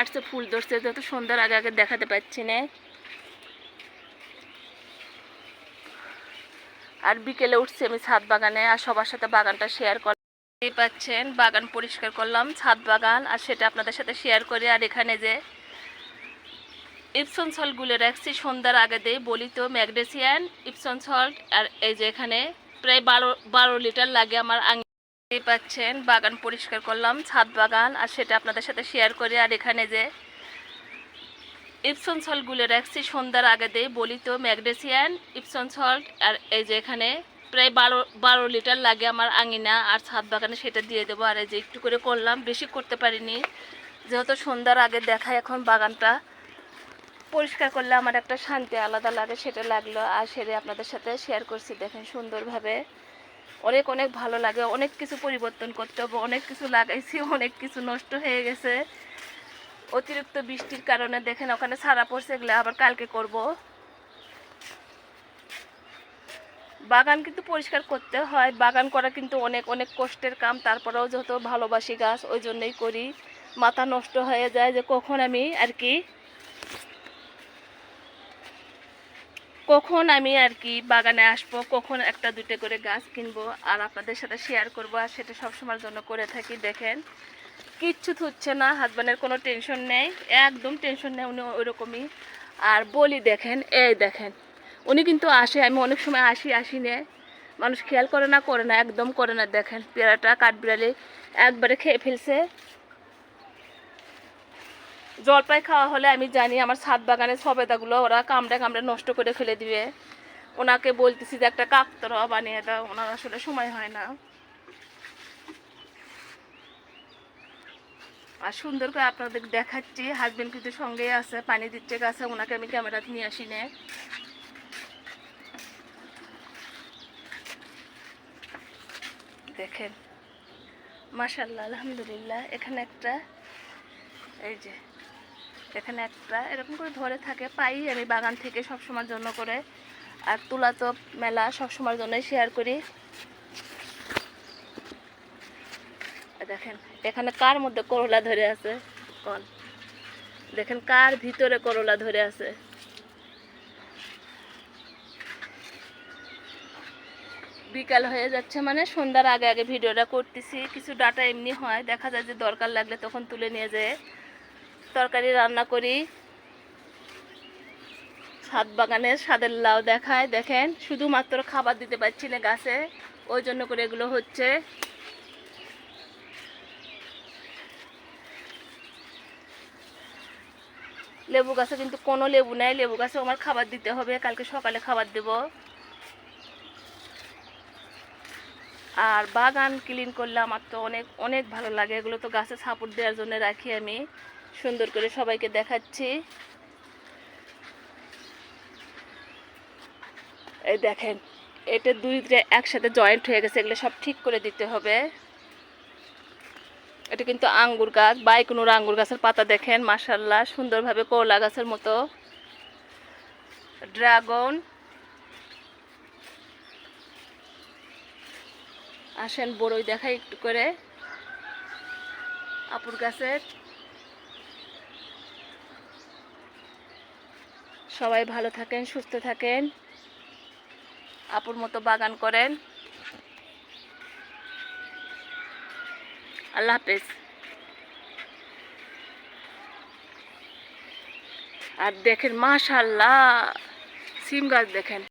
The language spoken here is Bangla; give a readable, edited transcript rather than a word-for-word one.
আসছে, ফুল ধরছে, যত সুন্দর আগে আগে দেখাতে পাচ্ছি না। আর বিকেলে উঠছি আমি ছাদ বাগানে, আর সবার সাথে বাগানটা শেয়ার করলাম। দেখতেই পাচ্ছেন বাগান পরিষ্কার করলাম, ছাদ বাগান, আর সেটা আপনাদের সাথে শেয়ার করি। আর এখানে যে ইপসন সল্টগুলো রাখছি সন্ধ্যার আগে দিয়ে, বলি তো ম্যাগনেসিয়াম ইপসন সল্ট। আর এই যে এখানে প্রায় 12 লিটার লাগে আমার। দেখতেই পাচ্ছেন বাগান পরিষ্কার করলাম, ছাদ বাগান, আর সেটা আপনাদের সাথে শেয়ার করি। আর এখানে যে ইপসন সল্টগুলো রাখছি সন্ধ্যার আগে দিয়ে, বলি তো ম্যাগনেসিয়াম ইপসন সল্ট। আর এই যে এখানে প্রায় 12 লিটার লাগে আমার আঙিনা আর ছাদ বাগানে, সেটা দিয়ে দেবো। আর এই যে একটু করে করলাম, বেশি করতে পারিনি, যেহেতু সন্ধ্যার আগে দেখায় এখন বাগানটা পরিষ্কার করলে আমার একটা শান্তি আলাদা লাগে, সেটা লাগলো। আর সেটা আপনাদের সাথে শেয়ার করছি। দেখেন সুন্দরভাবে, অনেক অনেক ভালো লাগে। অনেক কিছু পরিবর্তন করতে হবে, অনেক কিছু লাগাইছি, অনেক কিছু নষ্ট হয়ে গেছে অতিরিক্ত বৃষ্টির কারণে। দেখেন ওখানে ছাড়া পড়ছে, এগুলো আবার কালকে করব। বাগান কিন্তু পরিষ্কার করতে হয়, বাগান করা কিন্তু অনেক অনেক কষ্টের কাম। তারপরেও যেহেতু ভালোবাসি গাছ, ওই জন্যই করি। মাথা নষ্ট হয়ে যায় যে কখন আমি আর কি বাগানে আসবো, কখন একটা দুটো করে গাছ কিনবো আর আপনাদের সাথে শেয়ার করবো। আর সেটা সবসময়ের জন্য করে থাকি। দেখেন কিচ্ছু থুচ্ছে না, হাজব্যান্ডের কোনো টেনশন নেই, একদম টেনশন নেই, উনি ওইরকমই। আর বলি দেখেন, এই দেখেন উনি কিন্তু আসে, আমি অনেক সময় আসি নে, মানুষ খেয়াল করে না, একদম করে না। দেখেন পেয়ারাটা কাঠবিড়ালি একবারে খেয়ে ফেলছে। জলপাই খাওয়া হলে আমি জানি আমার ছাদ বাগানের সবেদাগুলো ওরা কামড়ে কামড়ে নষ্ট করে ফেলে দিবে। ওনাকে বলতেছি যে একটা কাকতরা বানিয়ে দাও, ওনার আসলে সময় হয় না। আর সুন্দর করে আপনাদের দেখাচ্ছি, হাজবেন্ড কিন্তু সঙ্গেই আছে, পানি দিচ্ছে গাছে, ওনাকে আমি ক্যামেরাতে নিয়ে আসি নে। দেখেন মাশাআল্লাহ আলহামদুলিল্লাহ। এখানে একটা, এই যে এখানে একটা এরকম করে ধরে থাকে, পাই আমি বাগান থেকে সবসময়ের জন্য করে। আর তুলা তো মেলা সবসময়ের জন্যই শেয়ার করি। দেখেন এখানে কার মধ্যে করলা ধরে আছে, কল দেখেন কার ভিতরে করলা ধরে আছে। বিকাল হয়ে যাচ্ছে মানে সন্ধ্যার আগে আগে ভিডিওটা করতেছি। কিছু ডাটা এমনি হয়, দেখা যায় যে দরকার লাগলে তখন তুলে নিয়ে যেয়ে তরকারি রান্না করি। ছাদ বাগানের স্বাদের লাউ দেখায়, দেখেন শুধুমাত্র খাবার দিতে পারছি না গাছে, ওই জন্য করে এগুলো হচ্ছে। লেবু গাছে কিন্তু কোনো লেবু নেই, লেবু গাছে আমার খাবার দিতে হবে, কালকে সকালে খাবার দেব। আর বাগান ক্লিন করলে আমার তো অনেক অনেক ভালো লাগে। এগুলো তো গাছে সাপোর্ট দেওয়ার জন্য রাখি আমি, সুন্দর করে সবাইকে দেখাচ্ছি। এই দেখেন এটা দুইটা একসাথে জয়েন্ট হয়ে গেছে, এগুলো সব ঠিক করে দিতে হবে। এটা কিন্তু আঙ্গুর গাছ, বাইকুনুর আঙ্গুর গাছের পাতা দেখেন মাশাআল্লাহ সুন্দরভাবে করলা গাছের মতো। ড্রাগন, আসেন বড়ই দেখাই একটু করে আপুর গাছের। সবাই ভালো থাকেন, সুস্থ থাকেন, আপুর মতো বাগান করেন। আল্লাহ হাফেজ। আর দেখেন মাশাআল্লাহ সিম গাছ দেখেন।